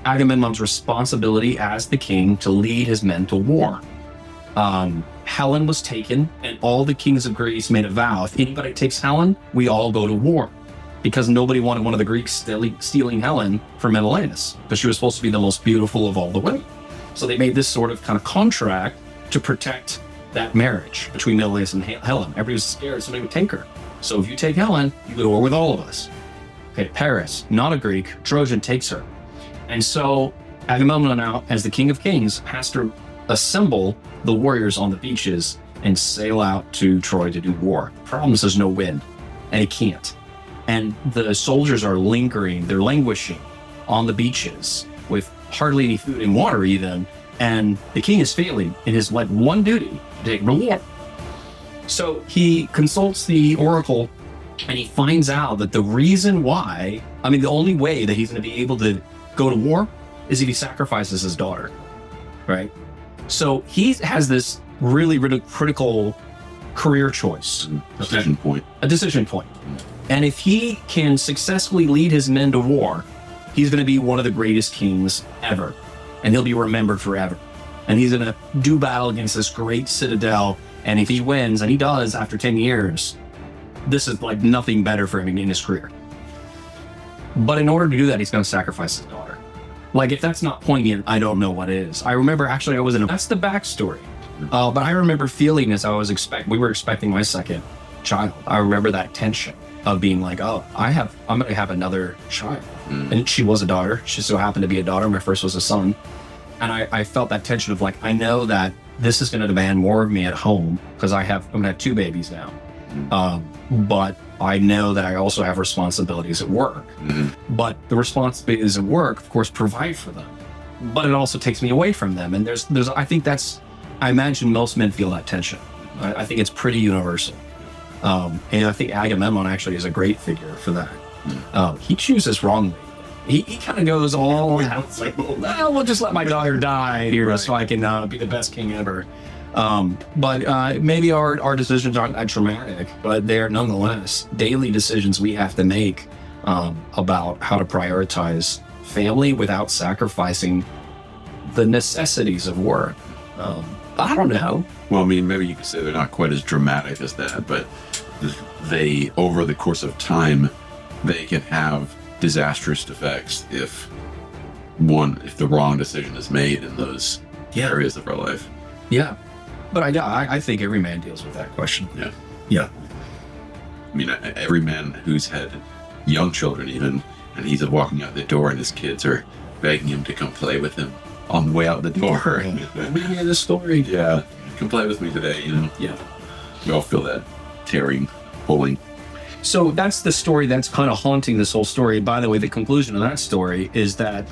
Agamemnon's responsibility as the king to lead his men to war. Helen was taken, and all the kings of Greece made a vow: if anybody takes Helen, we all go to war. Because nobody wanted one of the Greeks stealing Helen from Menelaus, because she was supposed to be the most beautiful of all the women. So they made this sort of kind of contract to protect that marriage between Menelaus and Helen. Everybody was scared somebody would take her. So if you take Helen, you go to war with all of us. Okay, Paris, not a Greek, Trojan takes her. And so Agamemnon now, as the king of kings, has to assemble the warriors on the beaches and sail out to Troy to do war. Problem is there's no wind, and he can't. And the soldiers are lingering, they're languishing on the beaches with hardly any food and water even. And the king is failing in his one duty, take him to war. So he consults the oracle, and he finds out that the reason why, the only way that he's going to be able to go to war is if he sacrifices his daughter, right? So he has this really, really critical career choice. A decision point. And if he can successfully lead his men to war, he's going to be one of the greatest kings ever. And he'll be remembered forever. And he's going to do battle against this great citadel. And if he wins, and he does after 10 years, this is like nothing better for him in his career. But in order to do that, he's going to sacrifice his daughter. Like, if that's not poignant, I don't know what is. I remember that's the backstory. But I remember feeling as we were expecting my second child. I remember that tension of being like, oh, I'm going to have another child. And she was a daughter. She so happened to be a daughter. My first was a son. And I felt that tension of like, I know that this is going to demand more of me at home because I'm going to have 2 babies now. But I know that I also have responsibilities at work. But the responsibilities at work, of course, provide for them. But it also takes me away from them. And I imagine most men feel that tension. I think it's pretty universal. And I think Agamemnon actually is a great figure for that. He chooses wrongly. He kind of goes all out, like, well, we'll just let my daughter die here so I can be the best king ever. But maybe our decisions aren't that traumatic, but they're nonetheless daily decisions we have to make about how to prioritize family without sacrificing the necessities of work. I don't know. Well, maybe you could say they're not quite as dramatic as that, but they, over the course of time, they can have disastrous effects if the wrong decision is made in those areas of our life. Yeah. But I think every man deals with that question. Yeah. Every man who's had young children even, and he's walking out the door and his kids are begging him to come play with him on the way out the door. We hear this story. Yeah. Come play with me today, Yeah. We all feel that tearing, pulling. So that's the story that's kind of haunting this whole story. By the way, the conclusion of that story is that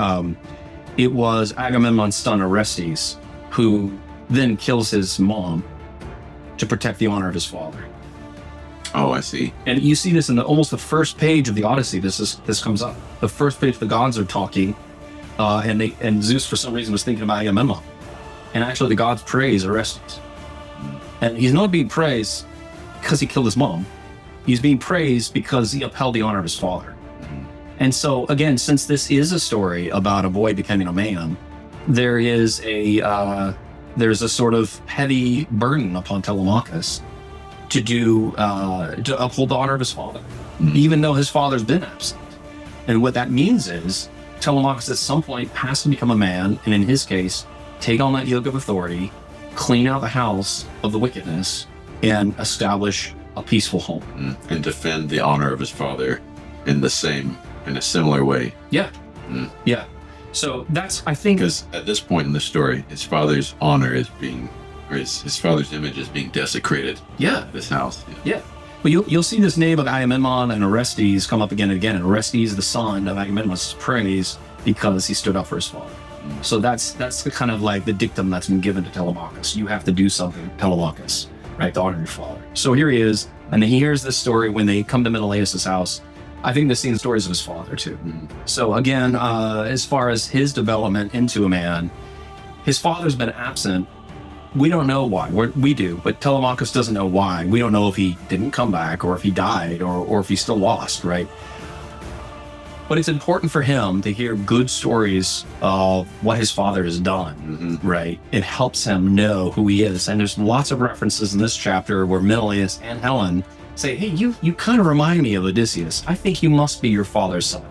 it was Agamemnon's son Orestes who then kills his mom to protect the honor of his father. Oh, I see. And you see this in almost the first page of the Odyssey. This comes up. The first page, the gods are talking, and Zeus for some reason was thinking about Agamemnon. And actually the gods praise Orestes. And he's not being praised because he killed his mom. He's being praised because he upheld the honor of his father. And so, again, since this is a story about a boy becoming a man, there's a sort of heavy burden upon Telemachus to uphold the honor of his father, even though his father's been absent. And what that means is Telemachus at some point has to become a man, and in his case, take on that yoke of authority, clean out the house of the wickedness, and establish a peaceful home. And defend the honor of his father in a similar way. Yeah. Yeah. So that's, I think... Because at this point in the story, his father's honor is being, or his father's image is being desecrated. Yeah. This house. Yeah. But you'll see this name of Agamemnon and Orestes come up again and again. And Orestes, the son of Agamemnon, was praised because he stood up for his father. So that's the kind of like the dictum that's been given to Telemachus. You have to do something, Telemachus, right, to honor your father. So here he is, and he hears this story when they come to Menelaus' house. I think they've seen stories of his father too. So again, as far as his development into a man, his father's been absent. We don't know why. We do, but Telemachus doesn't know why. We don't know if he didn't come back or if he died or if he's still lost, right? But it's important for him to hear good stories of what his father has done, right? It helps him know who he is. And there's lots of references in this chapter where Menelaus and Helen say, hey, you kind of remind me of Odysseus. I think you must be your father's son.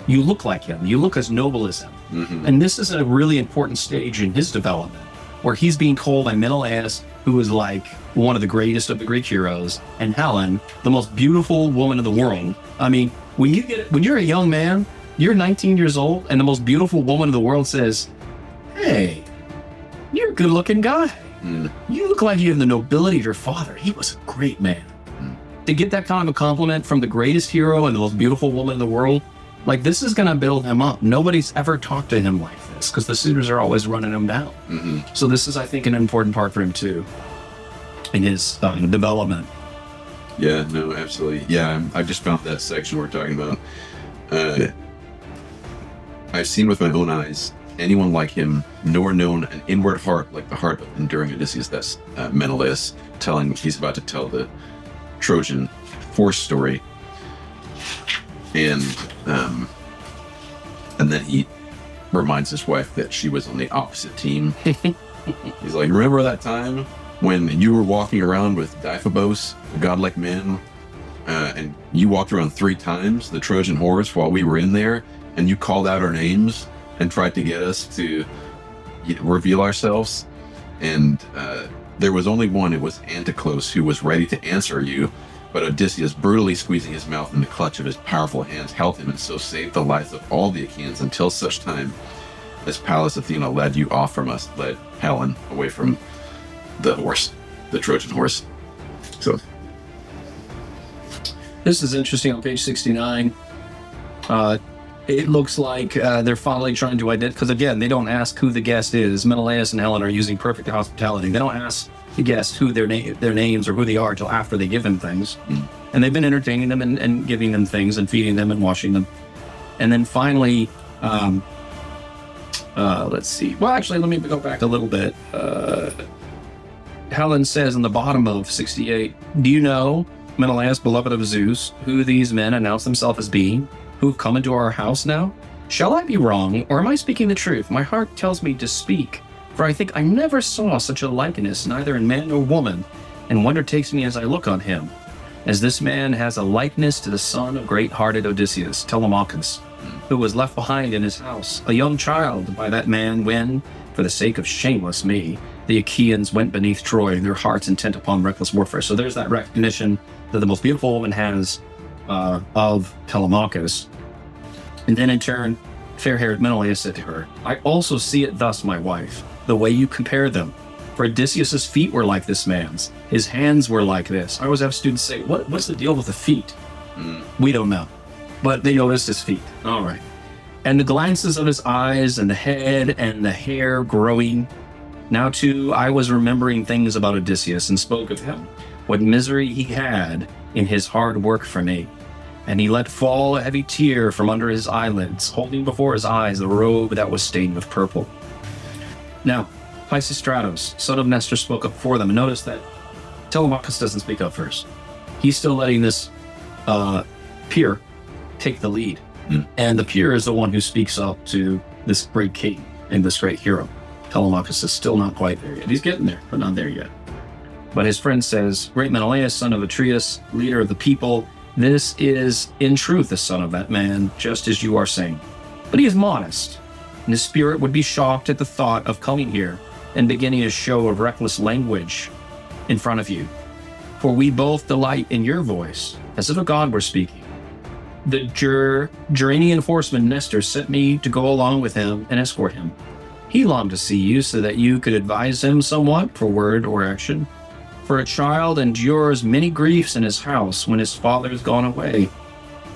You look like him. You look as noble as him. And this is a really important stage in his development where he's being called by Menelaus, who is like one of the greatest of the Greek heroes, and Helen, the most beautiful woman in the world. I mean, when you're a young man, you're 19 years old, and the most beautiful woman in the world says, hey, you're a good-looking guy. You look like you have the nobility of your father. He was a great man. To get that kind of a compliment from the greatest hero and the most beautiful woman in the world, like, this is going to build him up. Nobody's ever talked to him like this because the suitors are always running him down. So this is, I think, an important part for him, too. in his development. Yeah, no, absolutely. Yeah, I just found that section we're talking about. I've seen with my own eyes anyone like him, nor known an inward heart like the heart of enduring Odysseus. That's Menelaus he's about to tell the Trojan horse story. And then he reminds his wife that she was on the opposite team. He's like, remember that time when you were walking around with Deiphobos, a godlike man, and you walked around 3 times the Trojan horse while we were in there, and you called out our names and tried to get us to reveal ourselves? And there was only one. It was Anticlus, who was ready to answer you, but Odysseus, brutally squeezing his mouth in the clutch of his powerful hands, held him and so saved the lives of all the Achaeans until such time as Pallas Athena led you off from us, led Helen away from the horse, the Trojan horse. So this is interesting on page 69. It looks like they're finally trying to identify, because again, they don't ask who the guest is. Menelaus and Helen are using perfect hospitality. They don't ask the guest who their names or who they are until after they give them things. And they've been entertaining them and giving them things and feeding them and washing them. And then finally, let's see. Well, actually, let me go back a little bit. Helen says in the bottom of 68, do you know, Menelaus, beloved of Zeus, who these men announce themselves as being, who've come into our house now? Shall I be wrong, or am I speaking the truth? My heart tells me to speak, for I think I never saw such a likeness, neither in man nor woman, and wonder takes me as I look on him, as this man has a likeness to the son of great-hearted Odysseus, Telemachus, who was left behind in his house, a young child by that man when, for the sake of shameless me, the Achaeans went beneath Troy, their hearts intent upon reckless warfare. So there's that recognition that the most beautiful woman has of Telemachus. And then in turn, fair-haired Menelaus said to her, I also see it thus, my wife, the way you compare them. For Odysseus's feet were like this man's. His hands were like this. I always have students say, what's the deal with the feet? We don't know. But they noticed his feet. All right. And the glances of his eyes and the head and the hair growing. Now too, I was remembering things about Odysseus and spoke of him, what misery he had in his hard work for me. And he let fall a heavy tear from under his eyelids, holding before his eyes a robe that was stained with purple. Now, Pisistratus, son of Nestor, spoke up for them. And notice that Telemachus doesn't speak up first. He's still letting this peer take the lead. And the peer is the one who speaks up to this great king and this great hero. Telemachus is still not quite there yet. He's getting there, but not there yet. But his friend says, great Menelaus, son of Atreus, leader of the people, this is in truth the son of that man, just as you are saying. But he is modest, and his spirit would be shocked at the thought of coming here and beginning a show of reckless language in front of you. For we both delight in your voice, as if a god were speaking. The Gerenian horseman Nestor sent me to go along with him and escort him. He longed to see you so that you could advise him somewhat for word or action. For a child endures many griefs in his house when his father is gone away,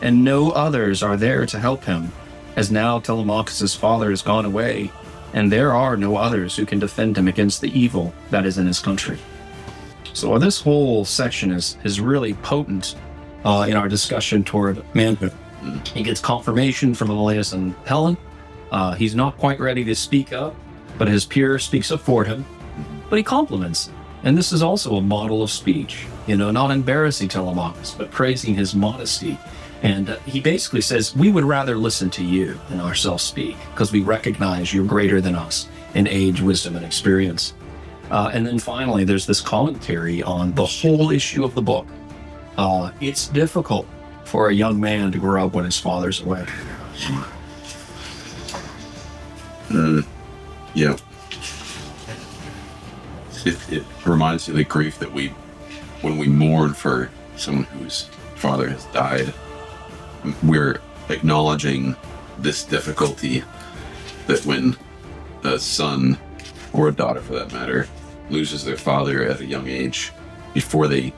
and no others are there to help him, as now Telemachus' father is gone away, and there are no others who can defend him against the evil that is in his country. So this whole section is really potent in our discussion toward manhood. He gets confirmation from Menelaus and Helen. He's not quite ready to speak up, but his peer speaks up for him, but he compliments him. And this is also a model of speech, not embarrassing Telemachus, but praising his modesty. And he basically says, we would rather listen to you than ourselves speak, because we recognize you're greater than us in age, wisdom, and experience. And then finally, there's this commentary on the whole issue of the book. It's difficult for a young man to grow up when his father's away. Yeah. It reminds me of the grief that when we mourn for someone whose father has died, we're acknowledging this difficulty that when a son, or a daughter for that matter, loses their father at a young age, before they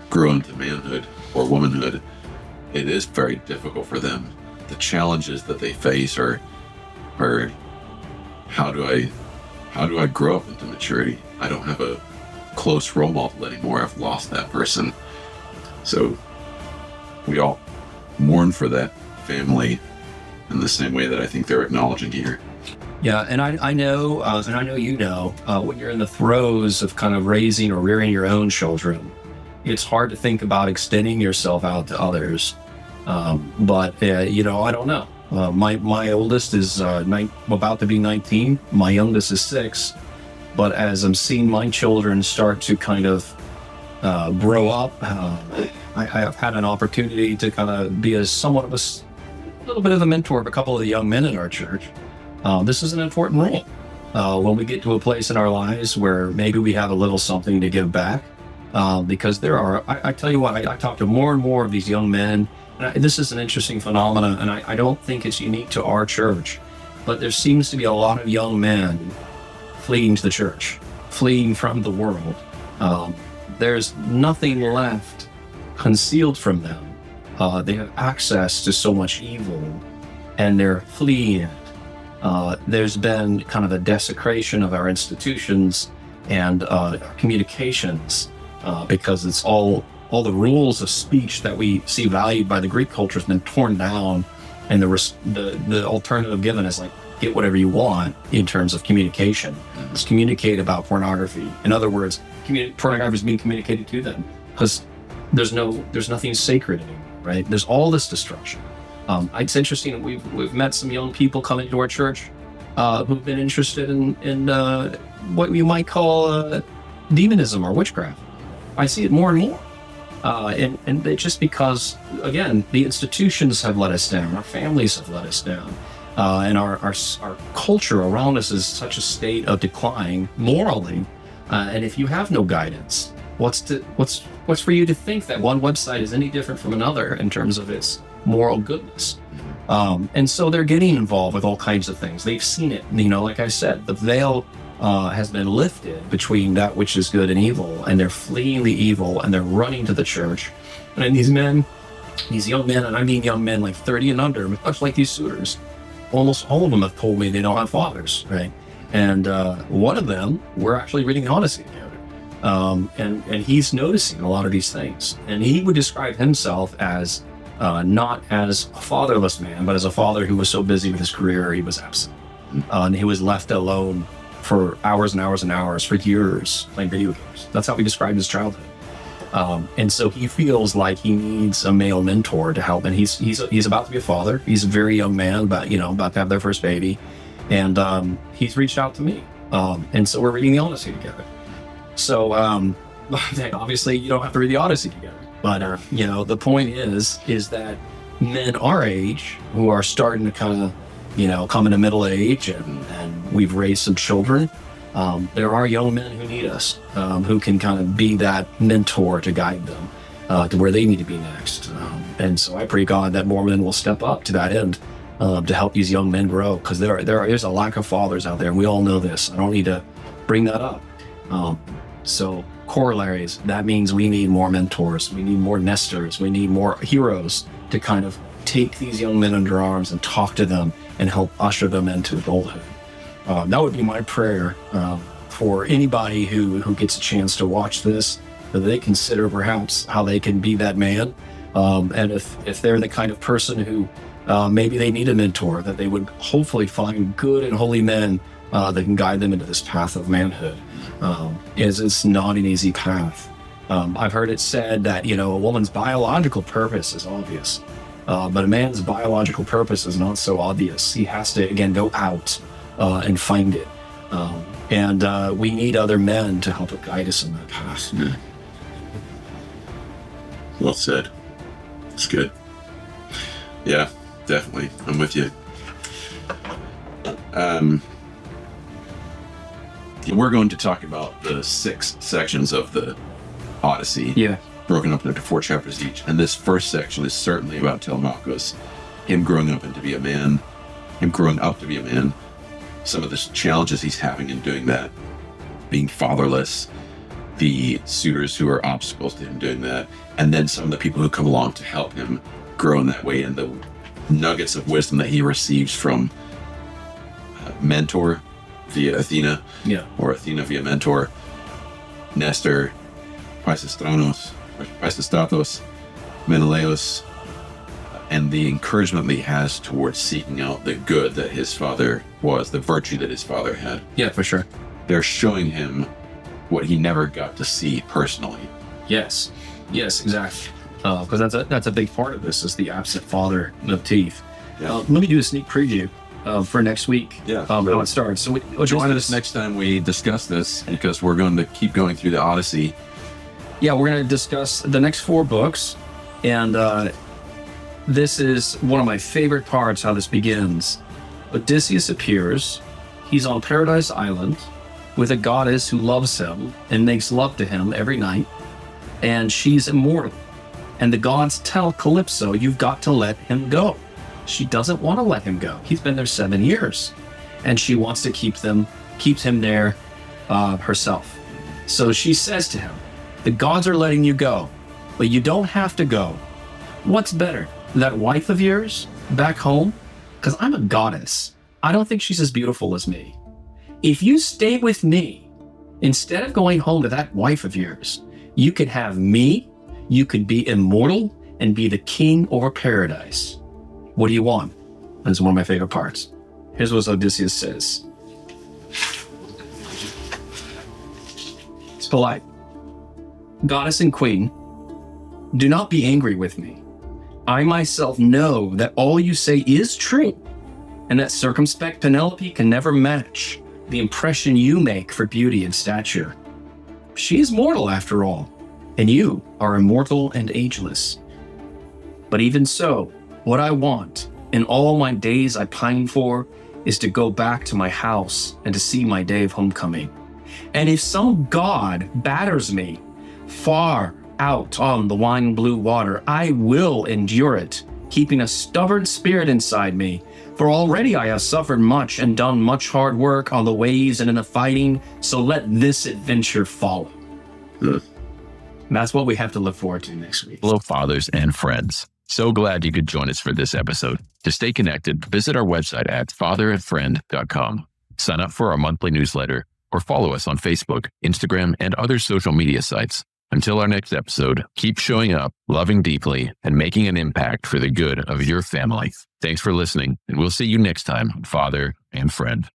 grow into manhood or womanhood, it is very difficult for them. The challenges that they face are how do I grow up into maturity? I don't have close role model anymore. I've lost that person. So we all mourn for that family in the same way that I think they're acknowledging here. Yeah, and I know, and I know you know, when you're in the throes of kind of raising or rearing your own children, it's hard to think about extending yourself out to others. But I don't know. My oldest is about to be 19. My youngest is 6. But as I'm seeing my children start to kind of grow up, I have had an opportunity to kind of be a little bit of a mentor of a couple of the young men in our church. This is an important role when we get to a place in our lives where maybe we have a little something to give back. Because I tell you what, I talk to more and more of these young men. And this is an interesting phenomenon, and I don't think it's unique to our church, but there seems to be a lot of young men fleeing to the church, fleeing from the world. There's nothing left concealed from them. They have access to so much evil, and they're fleeing it. There's been kind of a desecration of our institutions and our communications because it's all the rules of speech that we see valued by the Greek culture has been torn down, and the alternative given is like, get whatever you want in terms of communication. Let's communicate about pornography. In other words, pornography is being communicated to them because there's nothing sacred anymore, right? There's all this destruction. It's interesting. We've met some young people coming to our church who've been interested in what you might call demonism or witchcraft. I see it more and more. And it's just because, again, the institutions have let us down, our families have let us down, and our culture around us is such a state of decline morally. And if you have no guidance, what's for you to think that one website is any different from another in terms of its moral goodness? And so they're getting involved with all kinds of things. They've seen it. Like I said, the veil has been lifted between that which is good and evil, and they're fleeing the evil and they're running to the church. And these young men, and I mean young men like 30 and under, much like these suitors, almost all of them have told me they don't have fathers, right? And one of them, we're actually reading the Odyssey together, and he's noticing a lot of these things, and he would describe himself as not as a fatherless man, but as a father who was so busy with his career he was absent, and he was left alone for hours and hours and hours for years playing video games. That's how he described his childhood. And so he feels like he needs a male mentor to help. And he's about to be a father. He's a very young man, about to have their first baby. And he's reached out to me. And so we're reading the Odyssey together. So obviously you don't have to read the Odyssey together. But the point is that men our age who are starting to kind of come into middle age and we've raised some children. There are young men who need us, who can kind of be that mentor to guide them to where they need to be next. And so I pray God that more men will step up to that end to help these young men grow, because there's a lack of fathers out there, and we all know this. I don't need to bring that up. So corollaries, that means we need more mentors, we need more nesters, we need more heroes to kind of take these young men under arms and talk to them and help usher them into adulthood. That would be my prayer for anybody who gets a chance to watch this, that they consider perhaps how they can be that man. And if they're the kind of person who maybe they need a mentor, that they would hopefully find good and holy men that can guide them into this path of manhood. It's not an easy path. I've heard it said that, a woman's biological purpose is obvious. But a man's biological purpose is not so obvious. He has to, again, go out and find it. And we need other men to help guide us in that path. Yeah. Well said. It's good. Yeah, definitely. I'm with you. We're going to talk about the 6 sections of the Odyssey. Yeah. Broken up into 4 chapters each. And this first section is certainly about Telemachus, him growing up to be a man, some of the challenges he's having in doing that, being fatherless, the suitors who are obstacles to him doing that, and then some of the people who come along to help him grow in that way, and the nuggets of wisdom that he receives from Mentor via Athena, or Athena via Mentor. Nestor, Pisistratos, Menelaus, and the encouragement that he has towards seeking out the good that his father was, the virtue that his father had. Yeah, for sure. They're showing him what he never got to see personally. Yes, exactly. Because that's a big part of this is the absent father motif. Yeah. Let me do a sneak preview for next week. Yeah, how it starts. So join us next time we discuss this, because we're going to keep going through the Odyssey. Yeah, we're going to discuss the next 4 books, and this is one of my favorite parts, how this begins. Odysseus appears. He's on Paradise Island with a goddess who loves him and makes love to him every night, and she's immortal. And the gods tell Calypso, you've got to let him go. She doesn't want to let him go. He's been there 7 years, and she wants to keep him there herself. So she says to him, the gods are letting you go, but you don't have to go. What's better, that wife of yours back home? Because I'm a goddess. I don't think she's as beautiful as me. If you stay with me, instead of going home to that wife of yours, you could have me, you could be immortal, and be the king over paradise. What do you want? That's one of my favorite parts. Here's what Odysseus says. It's polite. Goddess and queen, do not be angry with me. I myself know that all you say is true, and that circumspect Penelope can never match the impression you make for beauty and stature. She is mortal after all, and you are immortal and ageless. But even so, what I want, in all my days I pine for, is to go back to my house and to see my day of homecoming. And if some god batters me far out on the wine blue water, I will endure it, keeping a stubborn spirit inside me. For already I have suffered much and done much hard work on the waves and in the fighting, so let this adventure follow. That's what we have to look forward to next week. Hello, fathers and friends. So glad you could join us for this episode. To stay connected, visit our website at fatherandfriend.com. Sign up for our monthly newsletter or follow us on Facebook, Instagram, and other social media sites. Until our next episode, keep showing up, loving deeply, and making an impact for the good of your family. Thanks for listening, and we'll see you next time, Father and Friend.